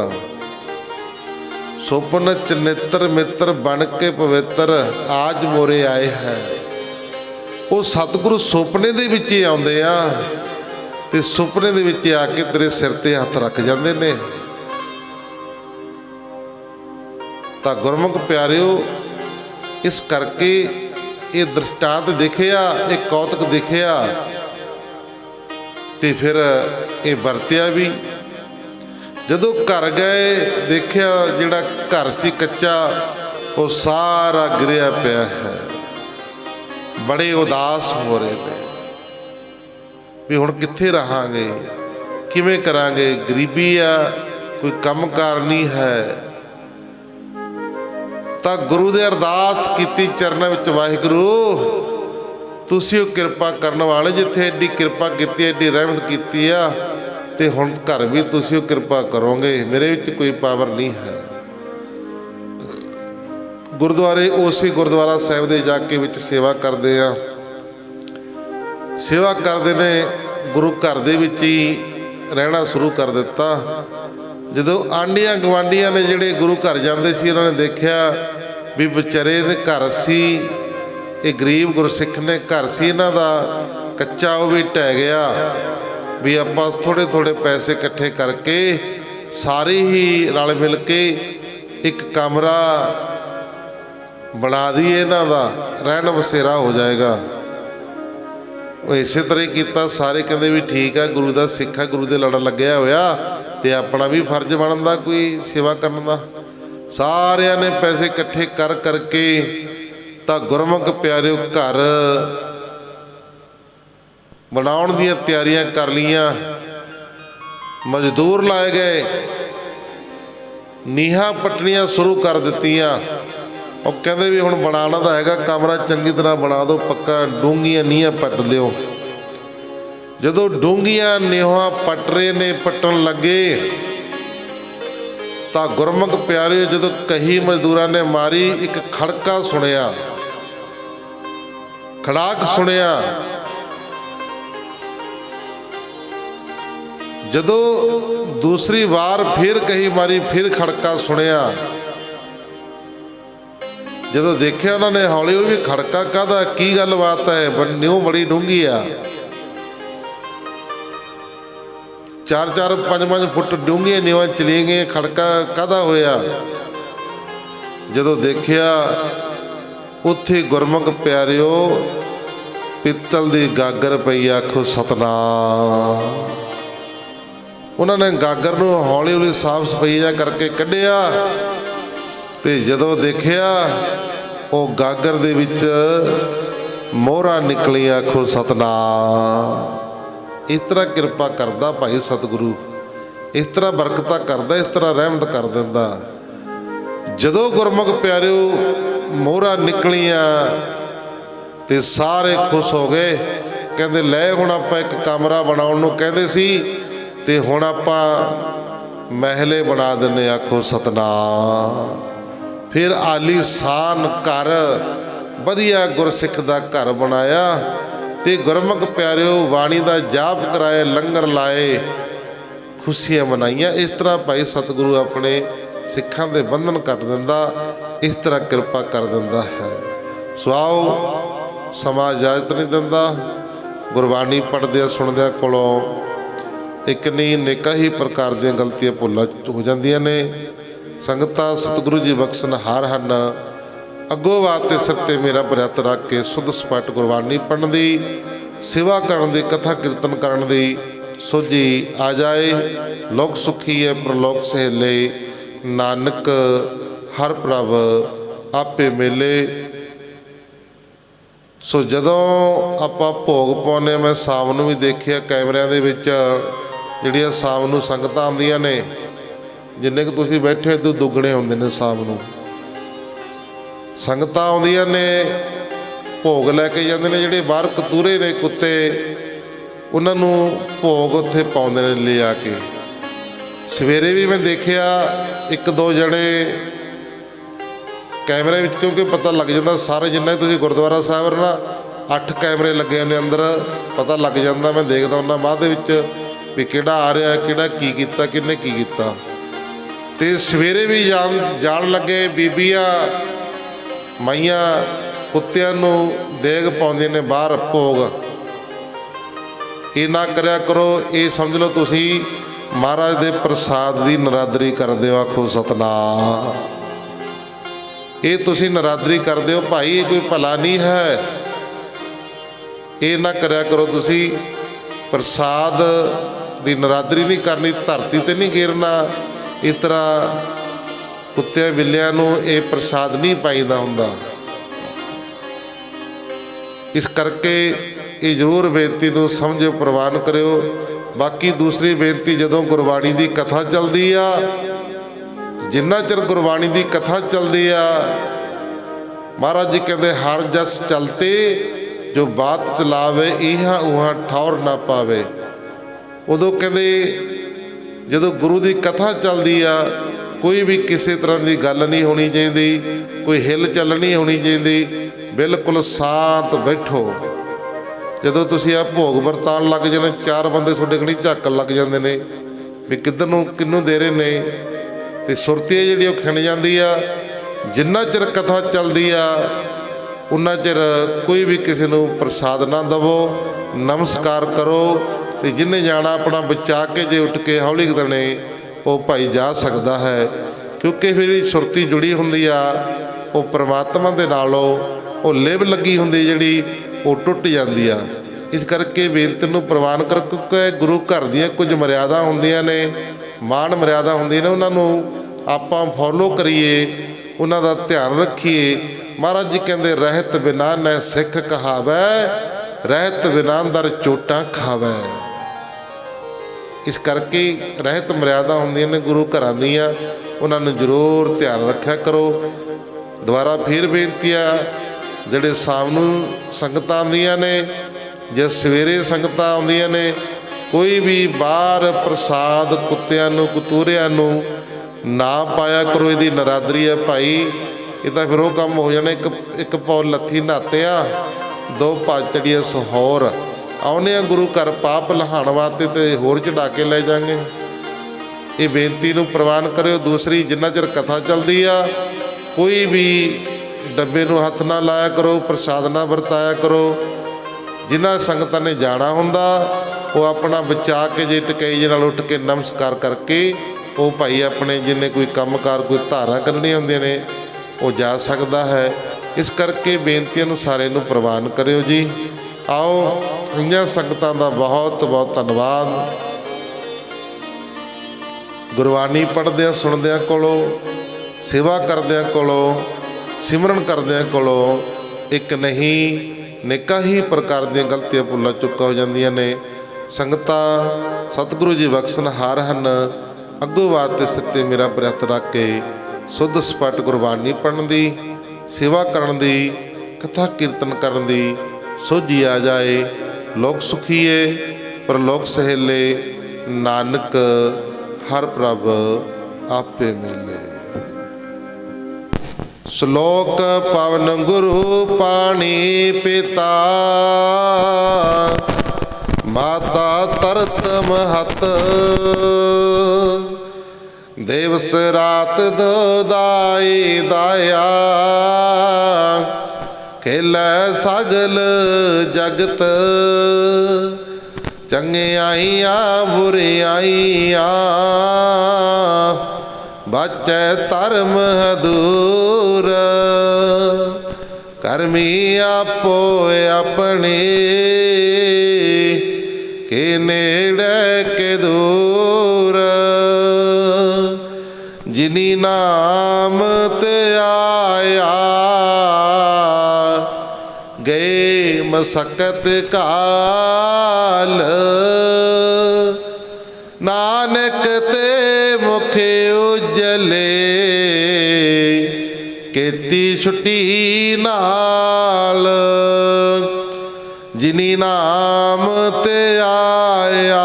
सुपन च नेत्र मित्र बन के पवित्र आज मोरे आए हैं। वो सतगुरु सुपने दे विच आउंदे आ ते सुपने दे विच आके तेरे सिर ते हथ रख जांदे ने। तां गुरमुख प्यारिओ, इस करके ये दृष्टांत दिखिया, एक कौतक दिखिया ते फिर ये वरतिया भी। जदों घर गए देखिया जिहड़ा घर सी कच्चा वो सारा गिरिया पिया है। बड़े उदास हो रहे थे भी हुण कित्थे रहांगे, किवें करांगे, गरीबी आ, कोई काम कार नहीं है। तां गुरु दे अरदास कीती चरनां विच, वाहिगुरू तुसीं ओ किरपा करन वाले, जिथे एडी किरपा कीती, एडी रहमत कीती आ, ते हुण घर भी तुसीं ओ किरपा करोगे, मेरे विच कोई पावर नहीं है। गुरुद्वारे उसी गुरुद्वारा साहिब दे जाके विच सेवा करदे आ। सेवा करदे ने गुरु घर दे विच ही रहना शुरू कर दिता। जदों आंढियां गवांढियां ने जिहड़े गुरु घर जांदे सी, उन्होंने देखिया भी बेचारे ने घर सी, ये गरीब गुरसिख ने घर सी इन्हां दा कच्चा, वो भी ढह गया। भी आपां थोड़े थोड़े पैसे इकट्ठे करके सारे ही रल मिल के एक कमरा बना दिए, इन्हां दा रहन बसेरा हो जाएगा। वो इस तरह ही किया। सारे कहते भी ठीक है, गुरु का सिख है, गुरु के लड़ लग्या होया ते अपना भी फर्ज बनता कोई सेवा करने का। सारिया ने पैसे इकट्ठे कर करके तां गुरमुख प्यारिओ घर बनाउण दीयां तैयारियां कर लियां। मजदूर लाए गए, नीहां पट्टनियां शुरू कर दित्तियां। ਉਹ ਕਹਿੰਦੇ भी हुण बनाना तो हैगा, कमरा चंगी तरह बना दो, पक्का डूंघियां नीहां पट लिओ। जदों डूंघियां नीहां पट रहे ने, पट्टन लगे तां गुरमुख प्यारिओ जदों कही मजदूरां ने मारी, एक खड़का सुनिया, खड़ाक सुनिया। जदों दूसरी बार फिर कही मारी, फिर खड़का सुनिया। जदों देखिया उन्होंने हौली हौली खड़का काहदा, की गल बात है, न्यू बड़ी डूंघी आ, 4-4 5-5 फुट डूंघियां नीवां चली गई, खड़का काहदा होया। जदों देखिया उत्थे गुरमुख प्यारिओ पित्तल दी गागर पई। आखो सतनाम। उन्होंने गागर नूं हौली हौली साफ सफाई जा करके कढ़िया ते जदों देखिया वो गागर दे विच मोहरां निकलियां। आखो सतनाम। इस तरह कृपा करदा भाई सतगुरु, इस तरह बरकतां करदा, इस तरह रहमत कर दिंदा। जदों गुरमुख प्यारिओ मोहरां निकलियां ते सारे खुश हो गए। कहंदे ले हुण आपां एक कमरा बनाउण नूं कहंदे सी ते हुण आपां महले बना दिंदे। आखो सतनाम। फिर आलीशान घर वधिया गुरसिख का घर बनाया ते गुरमुख प्यारिओ बाणी का जाप कराए, लंगर लाए, खुशियां मनाइयां। इस तरह भाई सतगुरु अपने सिखां दे बंधन कट दिंदा, इस तरह कृपा कर दिंदा है। सुआओ समा इजाजत नहीं दिंदा। गुरबाणी पढ़दे सुनदे कोलों एक नहीं नेका ही प्रकार दी गलतियां भुल्लां हो जांदियां ने। संगतां सतगुरु जी बख्शन हार हन। अगों वास्ते सिर ते मेरा बरत रख के सुध सपट गुरबाणी पढ़न दी, सेवा करन दी, कथा कीर्तन करन दी सोझी आ जाए। लोक सुखी है प्रलोक सहेले, नानक हर प्रभ आपे मेले। सो जदों आपां भोग पाउने, मैं शाम नूं भी देखिया कैमरिਆਂ ਦੇ ਵਿੱਚ ਜਿਹੜੀਆਂ ਸ਼ਾਮ ਨੂੰ ਸੰਗਤਾਂ ਆਉਂਦੀਆਂ ਨੇ, ਜਿੰਨੇ ਕੁ ਤੁਸੀਂ ਬੈਠੇ ਹੋ ਤੋਂ ਦੁੱਗਣੇ ਹੁੰਦੇ ਨੇ। ਸ਼ਾਮ ਨੂੰ ਸੰਗਤਾਂ ਆਉਂਦੀਆਂ ਨੇ, ਭੋਗ ਲੈ ਕੇ ਜਾਂਦੇ ਨੇ। ਜਿਹੜੇ ਬਾਹਰ ਕਤੂਰੇ ਨੇ ਕੁੱਤੇ, ਉਹਨਾਂ ਨੂੰ ਭੋਗ ਉੱਥੇ ਪਾਉਂਦੇ ਨੇ ਲਿਆ ਕੇ। ਸਵੇਰੇ ਵੀ ਮੈਂ ਦੇਖਿਆ ਇੱਕ ਦੋ ਜਣੇ ਕੈਮਰੇ ਵਿੱਚ, ਕਿਉਂਕਿ ਪਤਾ ਲੱਗ ਜਾਂਦਾ ਸਾਰੇ, ਜਿੰਨਾ ਤੁਸੀਂ ਗੁਰਦੁਆਰਾ ਸਾਹਿਬ ਨਾ 8 ਕੈਮਰੇ ਲੱਗੇ ਨੇ ਅੰਦਰ, ਪਤਾ ਲੱਗ ਜਾਂਦਾ। ਮੈਂ ਦੇਖਦਾ ਉਹਨਾਂ ਬਾਅਦ ਦੇ ਵਿੱਚ ਵੀ ਕਿਹੜਾ ਆ ਰਿਹਾ, ਕਿਹੜਾ ਕੀ ਕੀਤਾ, ਕਿਹਨੇ ਕੀ ਕੀਤਾ। ਤੇ ਸਵੇਰੇ ਵੀ ਜਾਣ ਲੱਗੇ ਬੀਬੀਆਂ ਮਾਈਆਂ ਕੁੱਤਿਆਂ ਨੂੰ ਦੇਗ ਪਾਉਂਦੀਆਂ ਨੇ ਬਾਹਰ ਭੋਗ। ਇਹ ਨਾ ਕਰਿਆ ਕਰੋ। ਇਹ ਸਮਝ ਲਓ ਤੁਸੀਂ ਮਹਾਰਾਜ ਦੇ ਪ੍ਰਸਾਦ ਦੀ ਨਰਾਦਰੀ ਕਰਦੇ ਹੋ। ਆਖੋ ਸਤਨਾਮ। ਇਹ ਤੁਸੀਂ ਨਰਾਦਰੀ ਕਰਦੇ ਹੋ ਭਾਈ, ਇਹ ਕੋਈ ਭਲਾ ਨਹੀਂ ਹੈ। ਇਹ ਨਾ ਕਰਿਆ ਕਰੋ ਤੁਸੀਂ। ਪ੍ਰਸਾਦ ਦੀ ਨਰਾਦਰੀ ਨਹੀਂ ਕਰਨੀ, ਧਰਤੀ ਤੇ ਨਹੀਂ ਗੇਰਨਾ। ਇਸ ਤਰ੍ਹਾਂ ਕੁੱਤਿਆਂ ਬਿੱਲਿਆਂ ਨੂੰ ਇਹ ਪ੍ਰਸਾਦ ਨਹੀਂ ਪਾਈਦਾ ਹੁੰਦਾ। ਇਸ ਕਰਕੇ ਇਹ ਜ਼ਰੂਰ ਬੇਨਤੀ ਨੂੰ ਸਮਝੋ, ਪ੍ਰਵਾਨ ਕਰਿਓ। ਬਾਕੀ ਦੂਸਰੀ ਬੇਨਤੀ, ਜਦੋਂ ਗੁਰਬਾਣੀ ਦੀ ਕਥਾ ਚੱਲਦੀ ਆ, ਜਿੰਨਾ ਚਿਰ ਗੁਰਬਾਣੀ ਦੀ ਕਥਾ ਚੱਲਦੀ ਆ, ਮਹਾਰਾਜ ਜੀ ਕਹਿੰਦੇ ਹਰ ਜਸ ਚਲਤੇ ਜੋ ਬਾਤ ਚਲਾਵੇ, ਇਹਾਂ ਉਹਾਂ ਠੌਰ ਨਾ ਪਾਵੇ। ਉਦੋਂ ਕਹਿੰਦੇ ਜਦੋਂ ਗੁਰੂ ਦੀ ਕਥਾ ਚੱਲਦੀ ਆ, ਕੋਈ ਵੀ ਕਿਸੇ ਤਰ੍ਹਾਂ ਦੀ ਗੱਲ ਨਹੀਂ ਹੋਣੀ ਚਾਹੀਦੀ, ਕੋਈ ਹਿਲ ਚੱਲ ਨਹੀਂ ਹੋਣੀ ਚਾਹੀਦੀ। ਬਿਲਕੁਲ ਸ਼ਾਂਤ ਬੈਠੋ। ਜਦੋਂ ਤੁਸੀਂ ਆ ਭੋਗ ਵਰਤਾਉਣ ਲੱਗ ਜਾਂਦੇ, 4 ਬੰਦੇ ਤੁਹਾਡੇ ਕੋਲ ਝਾਕਣ ਲੱਗ ਜਾਂਦੇ ਨੇ ਵੀ ਕਿੱਧਰ ਨੂੰ ਕਿਹਨੂੰ ਦੇ ਰਹੇ ਨੇ, ਤੇ ਸੁਰਤੀ ਜਿਹੜੀ ਉਹ ਖਿੰਡ ਜਾਂਦੀ ਆ। ਜਿੰਨਾ ਚਿਰ ਕਥਾ ਚੱਲਦੀ ਆ ਉਨਾ ਚਿਰ ਕੋਈ ਵੀ ਕਿਸੇ ਨੂੰ ਪ੍ਰਸਾਦ ਨਾ ਦੇਵੋ, ਨਮਸਕਾਰ ਕਰੋ। ਤੇ ਜਿਹਨੇ ਜਾਣਾ ਆਪਣਾ ਬਚਾ ਕੇ, ਜੇ ਉੱਠ ਕੇ ਹੌਲੀ ਦਣੇ ਉਹ ਭਾਈ ਜਾ ਸਕਦਾ ਹੈ। ਕਿਉਂਕਿ ਫਿਰ ਜਿਹੜੀ ਸੁਰਤੀ ਜੁੜੀ ਹੁੰਦੀ ਆ ਉਹ ਪ੍ਰਮਾਤਮਾ ਦੇ ਨਾਲੋਂ, ਉਹ ਲਿਵ ਲੱਗੀ ਹੁੰਦੀ ਜਿਹੜੀ, ਉਹ ਟੁੱਟ ਜਾਂਦੀ ਆ। ਇਸ ਕਰਕੇ ਬੇਨਤੀ ਨੂੰ ਪ੍ਰਵਾਨ ਕਰ, ਕਿਉਂਕਿ ਗੁਰੂ ਘਰ ਦੀਆਂ ਕੁਝ ਮਰਿਆਦਾ ਹੁੰਦੀਆਂ ਨੇ, ਮਾਣ ਮਰਿਆਦਾ ਹੁੰਦੀਆਂ ਨੇ, ਉਹਨਾਂ ਨੂੰ ਆਪਾਂ ਫੋਲੋ ਕਰੀਏ, ਉਹਨਾਂ ਦਾ ਧਿਆਨ ਰੱਖੀਏ। ਮਹਾਰਾਜ ਜੀ ਕਹਿੰਦੇ ਰਹਿਤ ਬਿਨਾ ਨੈ ਸਿੱਖ ਕਹਾਵੈ, ਰਹਿਤ ਬਿਨਾ ਦਰ ਚੋਟਾਂ ਖਾਵੈ। ਇਸ ਕਰਕੇ ਰਹਿਤ ਮਰਿਆਦਾ ਹੁੰਦੀਆਂ ਨੇ ਗੁਰੂ ਘਰਾਂ ਦੀਆਂ, ਉਹਨਾਂ ਨੂੰ ਜ਼ਰੂਰ ਧਿਆਨ ਰੱਖਿਆ ਕਰੋ। ਦੁਬਾਰਾ ਫਿਰ ਬੇਨਤੀ ਆ, ਜਿਹੜੇ ਸ਼ਾਮ ਨੂੰ ਸੰਗਤਾਂ ਆਉਂਦੀਆਂ ਨੇ ਜਾਂ ਸਵੇਰੇ ਸੰਗਤਾਂ ਆਉਂਦੀਆਂ ਨੇ, ਕੋਈ ਵੀ ਬਾਹਰ ਪ੍ਰਸਾਦ ਕੁੱਤਿਆਂ ਨੂੰ ਕਤੂਰਿਆਂ ਨੂੰ ਨਾ ਪਾਇਆ ਕਰੋ। ਇਹਦੀ ਨਰਾਦਰੀ ਹੈ ਭਾਈ। ਇਹ ਤਾਂ ਫਿਰ ਉਹ ਕੰਮ ਹੋ ਜਾਣਾ, ਇੱਕ ਪੌਲ ਲੱਥੀ ਨਹਾਤੇ ਆ, 2 ਭੱਜ ਚੜੀਏ ਸਹੌਰ। ਆਉਂਦੇ ਆ ਗੁਰੂ ਘਰ ਪਾਪ ਲਹਾਉਣ ਵਾਸਤੇ ਤੇ ਹੋਰ ਚੜਾ ਕੇ ਲੈ ਜਾਵਾਂਗੇ। ਇਹ ਬੇਨਤੀ ਨੂੰ ਪ੍ਰਵਾਨ ਕਰਿਓ। ਦੂਸਰੀ, ਜਿੰਨਾ ਚਿਰ ਕਥਾ ਚੱਲਦੀ ਆ, ਕੋਈ ਵੀ ਡੱਬੇ ਨੂੰ ਹੱਥ ਨਾ ਲਾਇਆ ਕਰੋ, ਪ੍ਰਸਾਦ ਨਾ ਵਰਤਾਇਆ ਕਰੋ। ਜਿਨ੍ਹਾਂ ਸੰਗਤਾਂ ਨੇ ਜਾਣਾ ਹੁੰਦਾ ਉਹ ਆਪਣਾ ਬਚਾ ਕੇ, ਜੇ ਟਕਈ ਜੇ ਨਾਲ ਉੱਠ ਕੇ ਨਮਸਕਾਰ ਕਰਕੇ ਉਹ ਭਾਈ ਆਪਣੇ ਜਿੰਨੇ ਕੋਈ ਕੰਮਕਾਰ, ਕੋਈ ਧਾਰਾਂ ਕਰਨੀਆਂ ਹੁੰਦੀਆਂ ਨੇ, ਉਹ ਜਾ ਸਕਦਾ ਹੈ। ਇਸ ਕਰਕੇ ਬੇਨਤੀਆਂ ਨੂੰ ਸਾਰੇ ਨੂੰ ਪ੍ਰਵਾਨ ਕਰਿਓ ਜੀ। ਆਓ ਇੰਨੀਆਂ ਸੰਗਤਾਂ ਦਾ ਬਹੁਤ ਬਹੁਤ ਧੰਨਵਾਦ। ਗੁਰਬਾਣੀ ਪੜ੍ਹਦਿਆਂ ਸੁਣਦਿਆਂ ਕੋਲੋਂ, ਸੇਵਾ ਕਰਦਿਆਂ ਕੋਲੋਂ, ਸਿਮਰਨ ਕਰਦਿਆਂ ਕੋਲੋਂ ਇੱਕ ਨਹੀਂ ਅਨੇਕਾਂ ਹੀ ਪ੍ਰਕਾਰ ਦੀਆਂ ਗਲਤੀਆਂ ਭੁੱਲਾਂ ਚੁੱਕਾਂ ਹੋ ਜਾਂਦੀਆਂ ਨੇ। ਸੰਗਤਾਂ ਸਤਿਗੁਰੂ ਜੀ ਬਖਸ਼ਣਹਾਰ ਹਨ। ਅੱਗੋਂ ਬਾਤ ਤੇ ਸੱਤੇ ਮੇਰਾ ਪ੍ਰਯਤ ਰੱਖ ਕੇ ਸੁੱਧ ਸਪੱਟ ਗੁਰਬਾਣੀ ਪੜ੍ਹਨ ਦੀ, ਸੇਵਾ ਕਰਨ ਦੀ, ਕਥਾ ਕੀਰਤਨ ਕਰਨ ਦੀ ਸੋਝੀ ਆ ਜਾਏ। ਲੋਕ ਸੁਖੀਏ ਪਰਲੋਕ ਸਹੇਲੇ, ਨਾਨਕ ਹਰ ਪ੍ਰਭ ਆਪੇ ਮਿਲੇ। ਸ਼ਲੋਕ ਪਵਨ ਗੁਰੂ ਪਾਣੀ ਪਿਤਾ, ਮਾਤਾ ਤਰਤ ਮਹਤ, ਦਿਵਸ ਰਾਤ ਦੋਦਾਈ ਦਾਇਆ, ਖੇਲੈ ਸਗਲ ਜਗਤ, ਚੰਗਿਆਈਆਂ ਬੁਰਿਆਈਆਂ, ਬਾਚੈ ਧਰਮ ਹਦੂਰ, ਕਰਮੀ ਆਪੋ ਆਪਣੇ, ਕੇ ਨੇੜੇ ਕੇ ਦੂਰ, ਜਿਨੀ ਨਾਮ ਤੇ ਆਇਆ, ਗਏ ਮਸਕਤ ਕਾਲ, नानक ते मुख उजले केती छुट्टी नाल जिनी नाम ते आया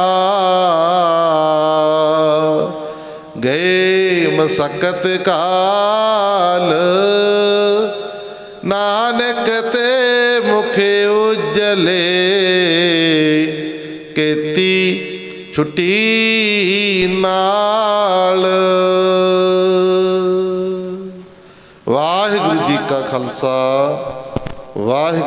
गए मसकत काल नानक ते मुख उजले केती छुट्टी नाल। वाहिगुरु जी का खालसा वाहिगुरु